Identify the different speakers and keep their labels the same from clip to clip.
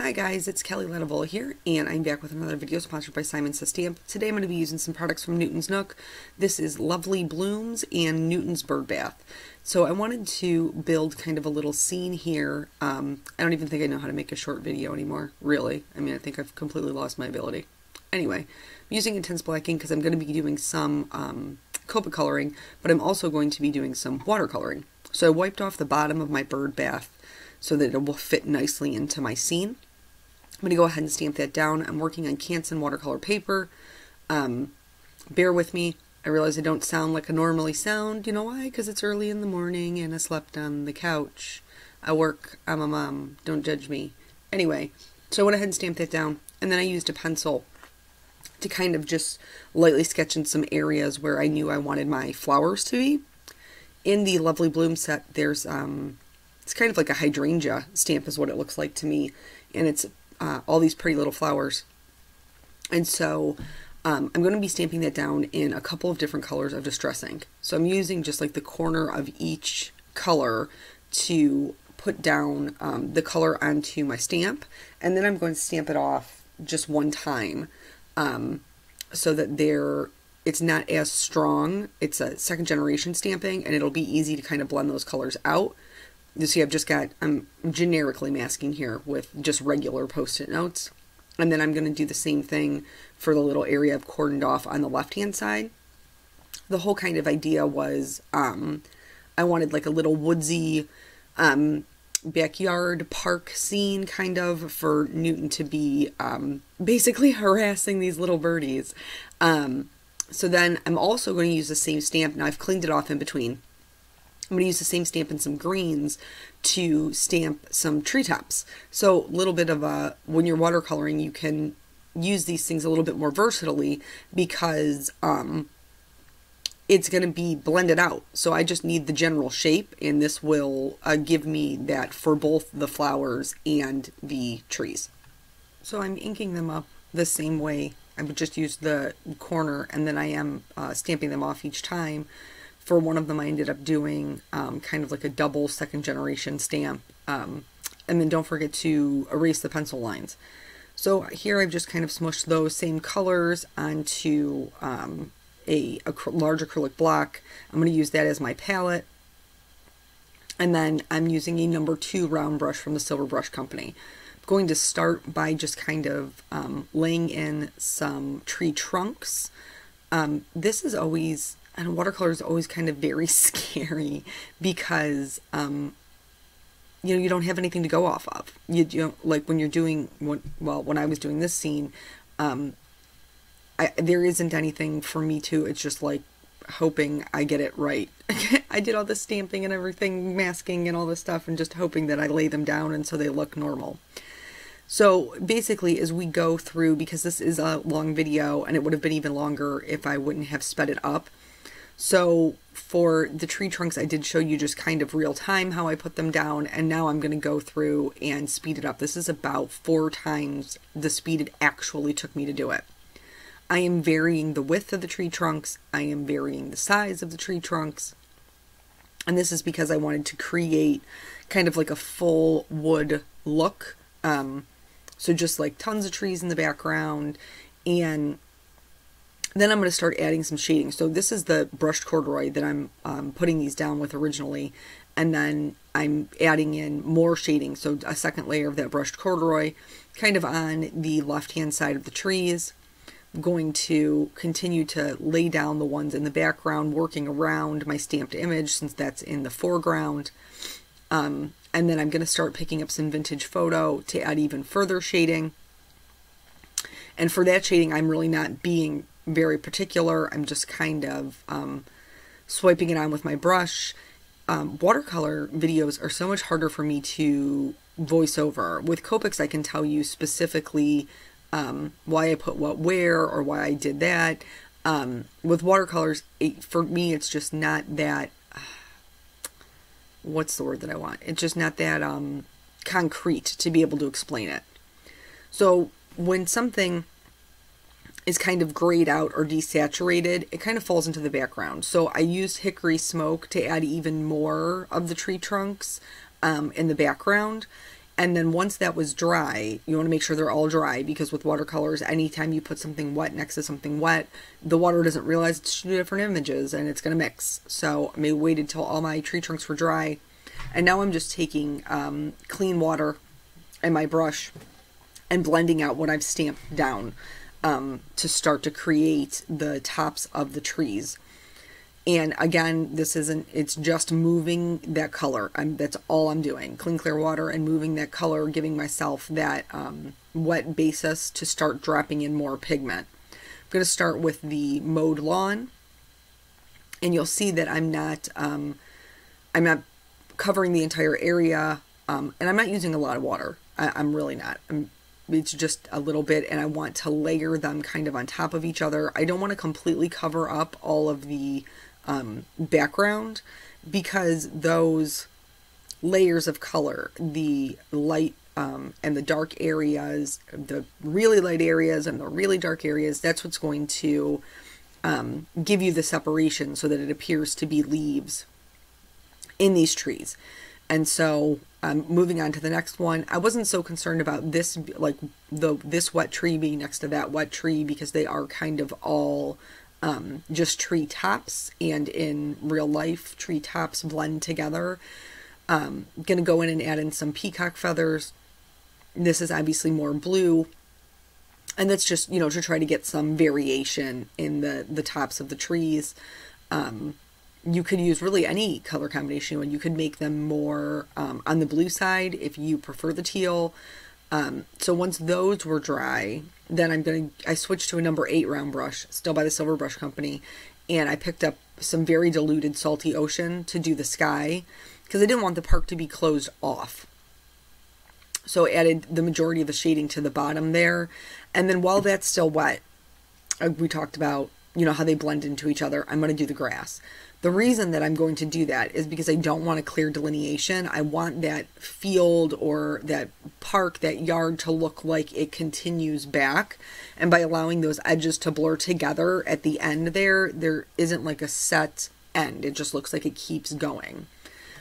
Speaker 1: Hi guys, it's Kelly Lativola here, and I'm back with another video sponsored by Simon Says Stamp. Today I'm going to be using some products from Newton's Nook. This is Lovely Blooms and Newton's Birdbath. So I wanted to build kind of a little scene here. I don't even think I know how to make a short video anymore, really. I mean, I think I've completely lost my ability. Anyway, I'm using intense black ink because I'm going to be doing some Copic coloring, but I'm also going to be doing some watercoloring. So I wiped off the bottom of my Birdbath so that it will fit nicely into my scene. I'm going to go ahead and stamp that down. I'm working on Canson watercolor paper. Bear with me. I realize I don't sound like I normally sound. You know why? Because it's early in the morning and I slept on the couch. I work. I'm a mom. Don't judge me. Anyway, so I went ahead and stamped that down. And then I used a pencil to kind of just lightly sketch in some areas where I knew I wanted my flowers to be. In the Lovely Bloom set, there's it's kind of like a hydrangea stamp is what it looks like to me. And it's all these pretty little flowers. And so I'm going to be stamping that down in a couple of different colors of Distress ink. So I'm using just like the corner of each color to put down the color onto my stamp. And then I'm going to stamp it off just one time so that it's not as strong. It's a second generation stamping and it'll be easy to kind of blend those colors out. You see, I'm generically masking here with just regular Post-it notes. And then I'm going to do the same thing for the little area I've cordoned off on the left-hand side. The whole kind of idea was I wanted like a little woodsy backyard park scene kind of for Newton to be basically harassing these little birdies. So then I'm also going to use the same stamp. Now I've cleaned it off in between. I'm going to use the same stamp and some greens to stamp some treetops. So a little bit of when you're watercoloring, you can use these things a little bit more versatilely because it's going to be blended out. So I just need the general shape, and this will give me that for both the flowers and the trees. So I'm inking them up the same way. I would just use the corner, and then I am stamping them off each time. For one of them, I ended up doing kind of like a double second generation stamp. And then don't forget to erase the pencil lines. So here I've just kind of smushed those same colors onto a large acrylic block. I'm going to use that as my palette. And then I'm using a number 2 round brush from the Silver Brush Company. I'm going to start by just kind of laying in some tree trunks. This is always... And watercolor is always kind of very scary because, you know, you don't have anything to go off of. You don't, like when you're doing, when I was doing this scene, there isn't anything for me to, it's just like hoping I get it right. I did all the stamping and everything, masking and all this stuff, and just hoping that I lay them down and so they look normal. So basically, as we go through, because this is a long video and it would have been even longer if I wouldn't have sped it up. So for the tree trunks, I did show you just kind of real time how I put them down, and now I'm going to go through and speed it up. This is about 4 times the speed it actually took me to do it. I am varying the width of the tree trunks. I am varying the size of the tree trunks. And this is because I wanted to create kind of like a full wood look. So just like tons of trees in the background, and then I'm going to start adding some shading. So this is the brushed corduroy that I'm putting these down with originally, and then I'm adding in more shading. So a second layer of that brushed corduroy kind of on the left-hand side of the trees. I'm going to continue to lay down the ones in the background, working around my stamped image since that's in the foreground. And then I'm going to start picking up some vintage photo to add even further shading. And for that shading, I'm really not being very particular. I'm just kind of swiping it on with my brush. Watercolor videos are so much harder for me to voice over. With Copics, I can tell you specifically why I put what where or why I did that. With watercolors, for me, it's just not that... what's the word that I want? It's just not that concrete to be able to explain it. So when something is kind of grayed out or desaturated, it kind of falls into the background. So I used hickory smoke to add even more of the tree trunks in the background. And then once that was dry, you want to make sure they're all dry, because with watercolors, anytime you put something wet next to something wet, the water doesn't realize it's two different images and it's going to mix. So I waited till all my tree trunks were dry. And now I'm just taking clean water and my brush and blending out what I've stamped down to start to create the tops of the trees. And again, it's just moving that color. That's all I'm doing. Clean, clear water and moving that color, giving myself that wet basis to start dropping in more pigment. I'm going to start with the mowed lawn. And you'll see that I'm not covering the entire area. And I'm not using a lot of water. I'm really not. It's just a little bit, and I want to layer them kind of on top of each other. I don't want to completely cover up all of the background, because those layers of color, the light and the dark areas, the really light areas and the really dark areas, that's what's going to give you the separation so that it appears to be leaves in these trees. And so moving on to the next one, I wasn't so concerned about this, like this wet tree being next to that wet tree, because they are kind of all just tree tops, and in real life, tree tops blend together. Gonna go in and add in some peacock feathers. This is obviously more blue, and that's just, you know, to try to get some variation in the tops of the trees. You could use really any color combination, and you could make them more on the blue side if you prefer the teal. So once those were dry, then I switched to a number 8 round brush, still by the Silver Brush Company, and I picked up some very diluted Salty Ocean to do the sky, because I didn't want the park to be closed off. So I added the majority of the shading to the bottom there, and then while that's still wet, we talked about, you know, how they blend into each other. I'm going to do the grass. The reason that I'm going to do that is because I don't want a clear delineation. I want that field or that park, that yard, to look like it continues back. And by allowing those edges to blur together at the end there isn't like a set end. It just looks like it keeps going.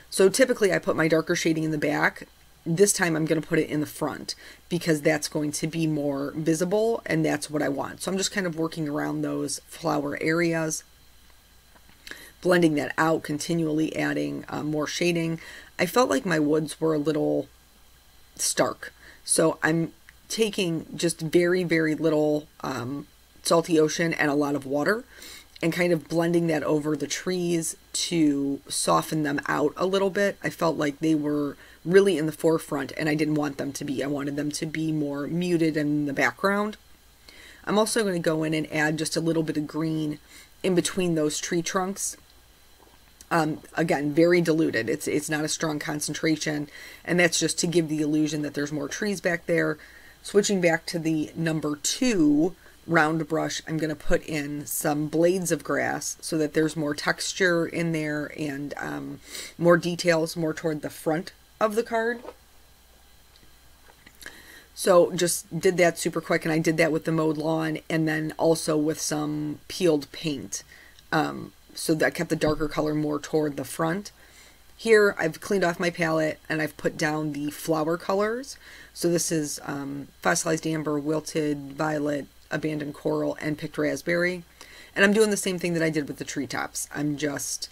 Speaker 1: So typically I put my darker shading in the back. This time I'm going to put it in the front, because that's going to be more visible, and that's what I want. So I'm just kind of working around those flower areas, blending that out, continually adding more shading. I felt like my woods were a little stark, so I'm taking just very, very little Salty Ocean and a lot of water, and kind of blending that over the trees to soften them out a little bit. I felt like they were really in the forefront, and I didn't want them to be. I wanted them to be more muted and in the background. I'm also going to go in and add just a little bit of green in between those tree trunks. Again, very diluted. It's not a strong concentration, and that's just to give the illusion that there's more trees back there. Switching back to the number 2 round brush, I'm going to put in some blades of grass so that there's more texture in there, and more details, more toward the front of the card. So just did that super quick, and I did that with the mowed lawn, and then also with some peeled paint. So that kept the darker color more toward the front. Here I've cleaned off my palette, and I've put down the flower colors. So this is Fossilized Amber, Wilted Violet, Abandoned Coral, and Picked Raspberry. And I'm doing the same thing that I did with the treetops. I'm just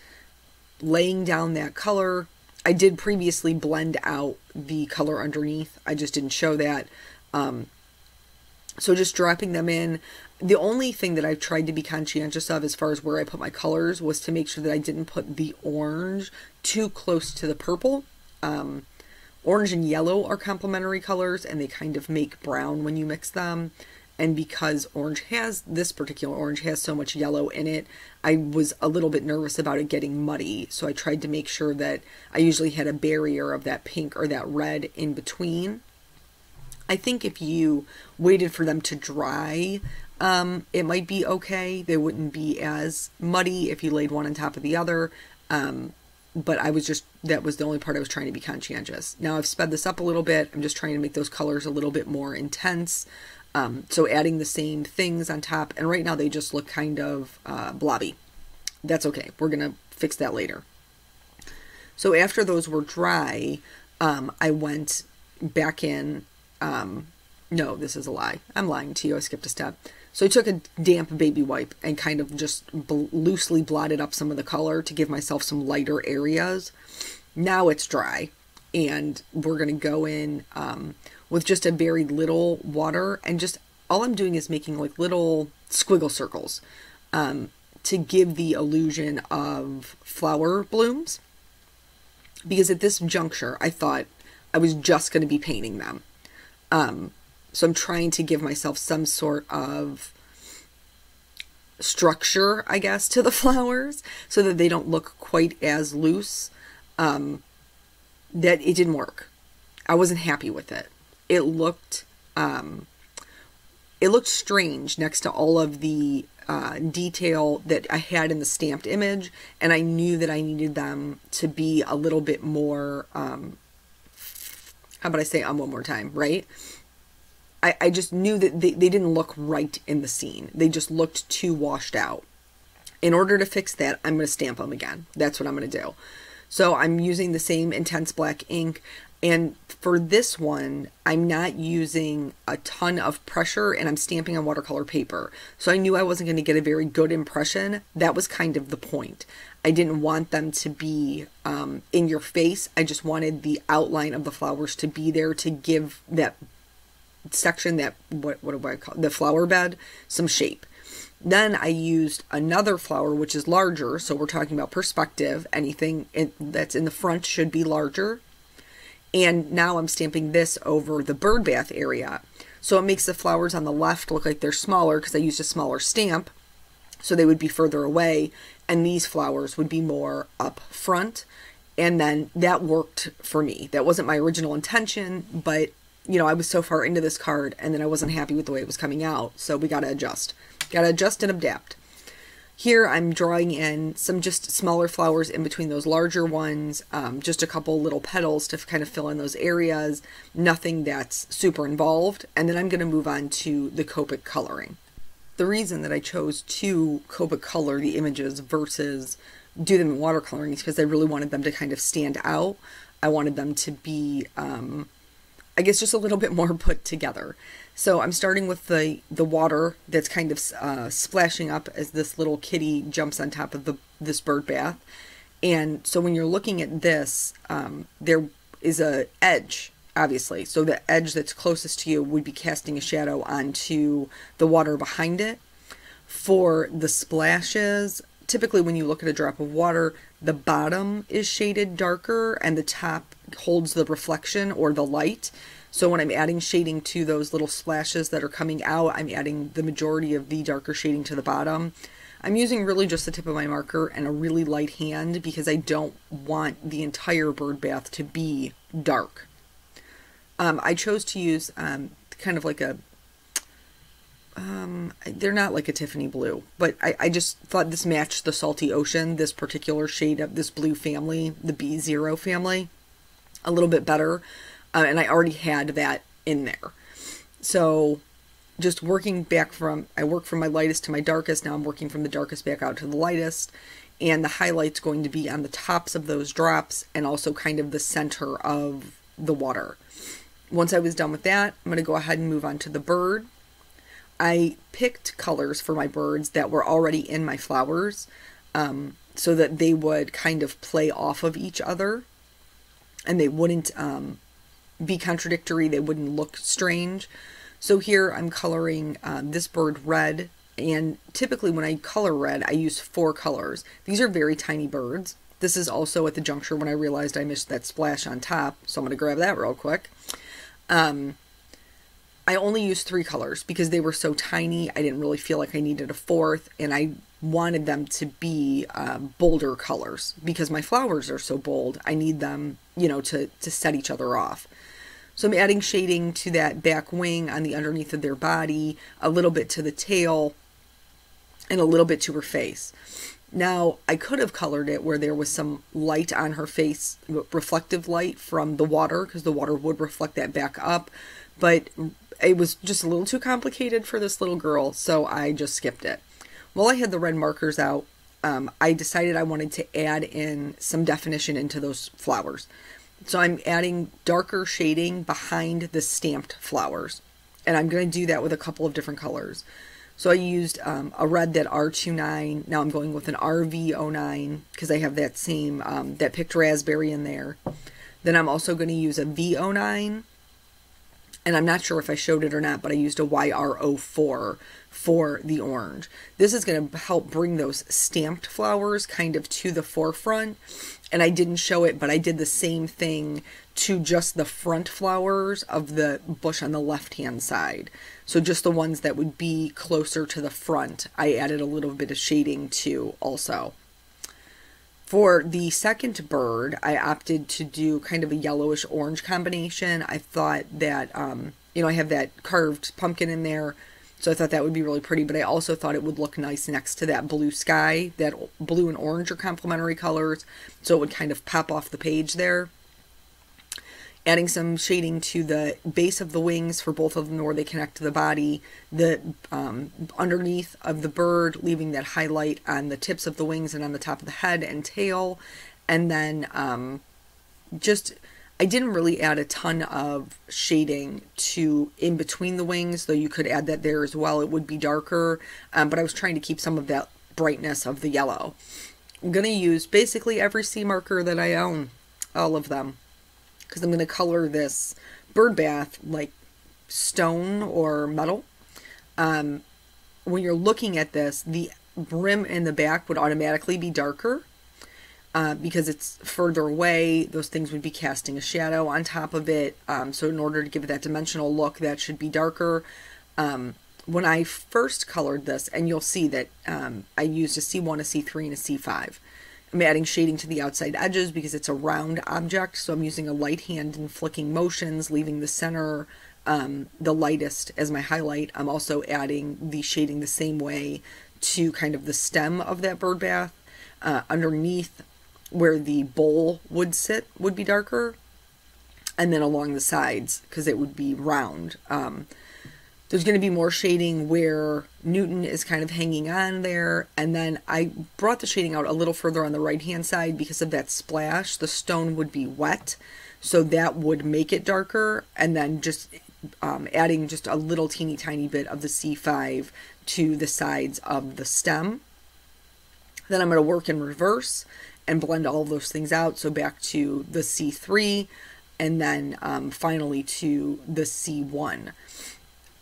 Speaker 1: laying down that color. I did previously blend out the color underneath. I just didn't show that. So just dropping them in. The only thing that I've tried to be conscientious of as far as where I put my colors was to make sure that I didn't put the orange too close to the purple. Orange and yellow are complementary colors, and they kind of make brown when you mix them. And because this particular orange has so much yellow in it, I was a little bit nervous about it getting muddy. So I tried to make sure that I usually had a barrier of that pink or that red in between. I think if you waited for them to dry, it might be okay. They wouldn't be as muddy if you laid one on top of the other. But that was the only part I was trying to be conscientious. Now I've sped this up a little bit. I'm just trying to make those colors a little bit more intense. So adding the same things on top, and right now they just look kind of blobby. That's okay. We're going to fix that later. So after those were dry, I went back in, no, this is a lie. I'm lying to you. I skipped a step. So I took a damp baby wipe and kind of just loosely blotted up some of the color to give myself some lighter areas. Now it's dry, and we're going to go in with just a very little water, and just all I'm doing is making like little squiggle circles to give the illusion of flower blooms, because at this juncture I thought I was just going to be painting them. So I'm trying to give myself some sort of structure, I guess, to the flowers so that they don't look quite as loose. That it didn't work. I wasn't happy with it. It looked strange next to all of the detail that I had in the stamped image, and I knew that I needed them to be a little bit more, how about I say one more time, right? I just knew that they didn't look right in the scene. They just looked too washed out. In order to fix that, I'm going to stamp them again. That's what I'm going to do. So I'm using the same intense black ink. And for this one, I'm not using a ton of pressure, and I'm stamping on watercolor paper. So I knew I wasn't going to get a very good impression. That was kind of the point. I didn't want them to be in your face. I just wanted the outline of the flowers to be there to give that section, that what do I call it? The flower bed, some shape. Then I used another flower which is larger, so we're talking about perspective. Anything that's in the front should be larger. And now I'm stamping this over the Birdbath area, so it makes the flowers on the left look like they're smaller because I used a smaller stamp, so they would be further away, and these flowers would be more up front. And then that worked for me. That wasn't my original intention, but you know, I was so far into this card, and then I wasn't happy with the way it was coming out, so we gotta adjust. Gotta adjust and adapt. Here I'm drawing in some just smaller flowers in between those larger ones, just a couple little petals to kind of fill in those areas, nothing that's super involved, and then I'm going to move on to the Copic coloring. The reason that I chose to Copic color the images versus do them in watercoloring is because I really wanted them to kind of stand out. I wanted them to be, I guess, just a little bit more put together. So I'm starting with the water that's kind of splashing up as this little kitty jumps on top of this bird bath. And so when you're looking at this, there is a edge, obviously. So the edge that's closest to you would be casting a shadow onto the water behind it. For the splashes, typically when you look at a drop of water, the bottom is shaded darker and the top holds the reflection or the light. So when I'm adding shading to those little splashes that are coming out, I'm adding the majority of the darker shading to the bottom. I'm using really just the tip of my marker and a really light hand because I don't want the entire bird bath to be dark. I chose to use kind of like a, they're not like a Tiffany blue, but I just thought this matched the salty ocean, this particular shade of this blue family, the B0 family, a little bit better. And I already had that in there. So just working back from, I work from my lightest to my darkest. Now I'm working from the darkest back out to the lightest. And the highlight's going to be on the tops of those drops and also kind of the center of the water. Once I was done with that, I'm going to go ahead and move on to the bird. I picked colors for my birds that were already in my flowers so that they would kind of play off of each other and they wouldn't be contradictory, they wouldn't look strange. So here I'm coloring this bird red, and typically when I color red I use 4 colors. These are very tiny birds. This is also at the juncture when I realized I missed that splash on top, so I'm going to grab that real quick. I only used 3 colors because they were so tiny. I didn't really feel like I needed a 4th, and I wanted them to be bolder colors because my flowers are so bold. I need them, you know, to set each other off. So I'm adding shading to that back wing on the underneath of their body, a little bit to the tail, and a little bit to her face. Now, I could have colored it where there was some light on her face, reflective light from the water, because the water would reflect that back up, but it was just a little too complicated for this little girl, so I just skipped it. While I had the red markers out, I decided I wanted to add in some definition into those flowers. So I'm adding darker shading behind the stamped flowers. And I'm going to do that with a couple of different colors. So I used a red, that R29. Now I'm going with an RV09 because I have that same, that picked raspberry in there. Then I'm also going to use a V09. And I'm not sure if I showed it or not, but I used a YR04 for the orange. This is going to help bring those stamped flowers kind of to the forefront. And I didn't show it, but I did the same thing to just the front flowers of the bush on the left-hand side. So just the ones that would be closer to the front, I added a little bit of shading to also. For the second bird, I opted to do kind of a yellowish orange combination. I thought that, you know, I have that carved pumpkin in there, so I thought that would be really pretty, but I also thought it would look nice next to that blue sky. That blue and orange are complementary colors, so it would kind of pop off the page there. Adding some shading to the base of the wings for both of them where they connect to the body, the underneath of the bird, leaving that highlight on the tips of the wings and on the top of the head and tail. And then I didn't really add a ton of shading to in between the wings, though you could add that there as well. It would be darker, but I was trying to keep some of that brightness of the yellow. I'm going to use basically every C marker that I own, all of them, because I'm going to color this Birdbath like stone or metal. When you're looking at this, the brim in the back would automatically be darker because it's further away. Those things would be casting a shadow on top of it. So in order to give it that dimensional look, that should be darker. When I first colored this, and you'll see that I used a C1, a C3, and a C5. I'm adding shading to the outside edges because it's a round object, so I'm using a light hand and flicking motions, leaving the center the lightest as my highlight. I'm also adding the shading the same way to kind of the stem of that bird bath. Underneath where the bowl would sit would be darker, and then along the sides because it would be round. There's going to be more shading where Newton is kind of hanging on there. And then I brought the shading out a little further on the right-hand side because of that splash. The stone would be wet, so that would make it darker. And then just adding just a little teeny tiny bit of the C5 to the sides of the stem. Then I'm going to work in reverse and blend all of those things out. So back to the C3 and then finally to the C1.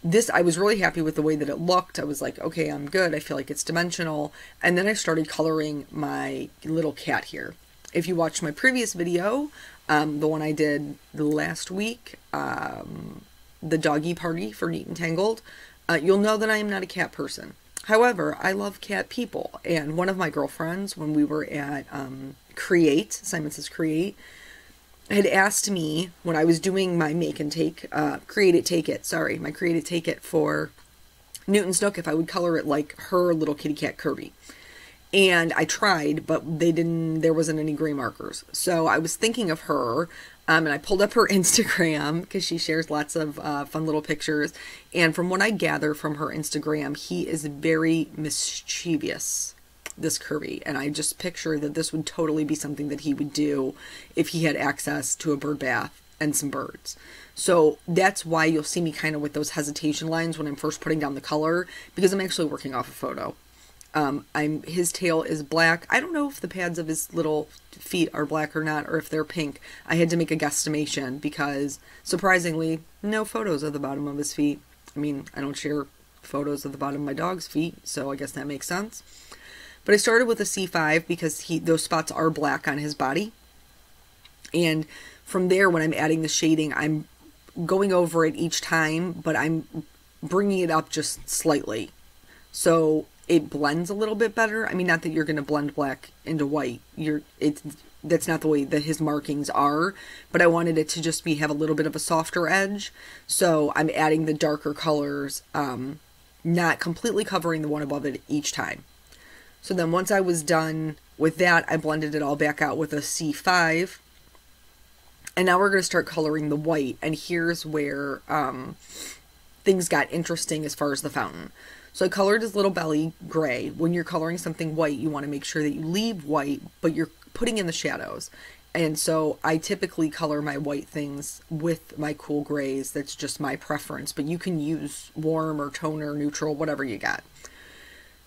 Speaker 1: This, I was really happy with the way that it looked. I was like, okay, I'm good. I feel like it's dimensional. And then I started coloring my little cat here. If you watched my previous video, the one I did last week, the doggy party for Neat and Tangled, you'll know that I am not a cat person. However, I love cat people. And one of my girlfriends, when we were at Create, Simon Says Create, had asked me when I was doing my make and take, my create it take it for Newton's Nook, if I would color it like her little kitty cat Kirby. And I tried, but there wasn't any gray markers. So I was thinking of her, and I pulled up her Instagram because she shares lots of fun little pictures. And from what I gather from her Instagram, he is very mischievous, this Kirby, and I just picture that this would totally be something that he would do if he had access to a bird bath and some birds. So that's why you'll see me kind of with those hesitation lines when I'm first putting down the color, because I'm actually working off a photo. His tail is black. I don't know if the pads of his little feet are black or not, or if they're pink. I had to make a guesstimation because, surprisingly, no photos of the bottom of his feet. I mean, I don't share photos of the bottom of my dog's feet, so I guess that makes sense. But I started with a C5 because those spots are black on his body. And from there, when I'm adding the shading, I'm going over it each time, but I'm bringing it up just slightly. So it blends a little bit better. I mean, not that you're going to blend black into white. That's not the way that his markings are, but I wanted it to just have a little bit of a softer edge. So I'm adding the darker colors, not completely covering the one above it each time. So then once I was done with that, I blended it all back out with a C5. And now we're going to start coloring the white. And here's where things got interesting as far as the fountain. So I colored his little belly gray. When you're coloring something white, you want to make sure that you leave white, but you're putting in the shadows. And so I typically color my white things with my cool grays. That's just my preference, but you can use warm or toner, neutral, whatever you got.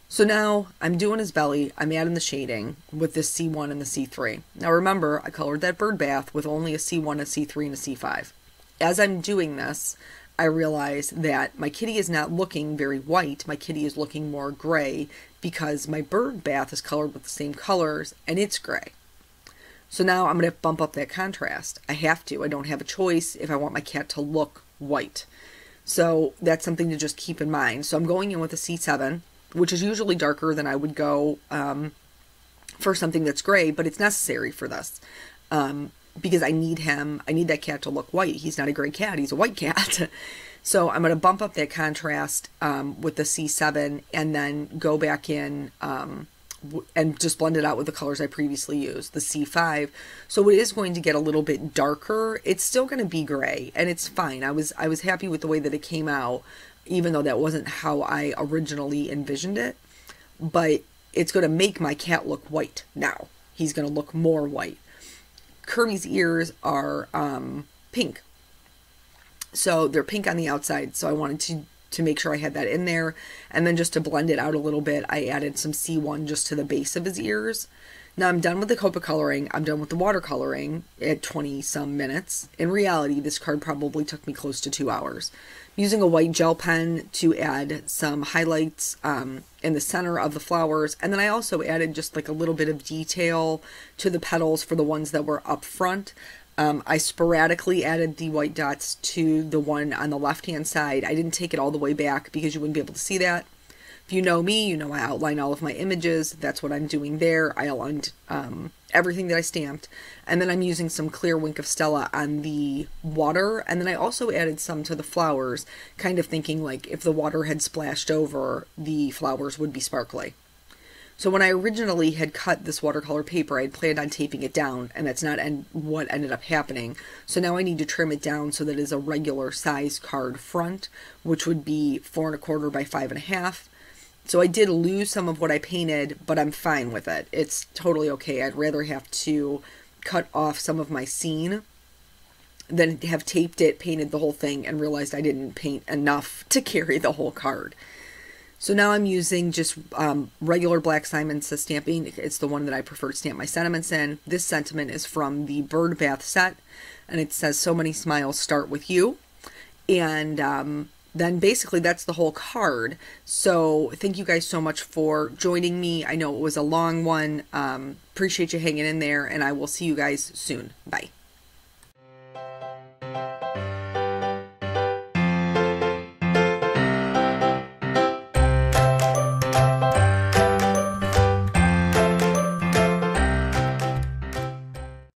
Speaker 1: So now I'm doing his belly. I'm adding the shading with this C1 and the C3. Now remember, I colored that Birdbath with only a C1, a C3, and a C5. As I'm doing this, I realize that my kitty is not looking very white. My kitty is looking more gray because my Birdbath is colored with the same colors and it's gray. So now I'm going to bump up that contrast. I have to. I don't have a choice if I want my cat to look white. So that's something to just keep in mind. So I'm going in with a C7, which is usually darker than I would go for something that's gray, but it's necessary for this because I need that cat to look white. He's not a gray cat, he's a white cat. So I'm going to bump up that contrast with the C7 and then go back in and just blend it out with the colors I previously used, the C5. So it is going to get a little bit darker. It's still going to be gray, and it's fine. I was happy with the way that it came out, even though that wasn't how I originally envisioned it. But it's going to make my cat look white now. He's going to look more white. Kirby's ears are pink. So they're pink on the outside, so I wanted to make sure I had that in there. And then just to blend it out a little bit, I added some C1 just to the base of his ears. Now I'm done with the Copic coloring. I'm done with the watercoloring at 20 some minutes. In reality, this card probably took me close to 2 hours. I'm using a white gel pen to add some highlights in the center of the flowers. And then I also added just like a little bit of detail to the petals for the ones that were up front. I sporadically added the white dots to the one on the left-hand side. I didn't take it all the way back because you wouldn't be able to see that. If you know me, you know I outline all of my images. That's what I'm doing there. I outlined everything that I stamped. And then I'm using some clear Wink of Stella on the water. And then I also added some to the flowers, kind of thinking like if the water had splashed over, the flowers would be sparkly. So when I originally had cut this watercolor paper, I had planned on taping it down, and that's not what ended up happening. So now I need to trim it down so that it is a regular size card front, which would be 4 1/4 by 5 1/2. So I did lose some of what I painted, but I'm fine with it. It's totally okay. I'd rather have to cut off some of my scene than have taped it, painted the whole thing, and realized I didn't paint enough to carry the whole card. So now I'm using just regular black Simon Says stamping. It's the one that I prefer to stamp my sentiments in. This sentiment is from the Birdbath set, and it says, "So many smiles start with you." And then basically that's the whole card. So thank you guys so much for joining me. I know it was a long one. Appreciate you hanging in there, and I will see you guys soon. Bye.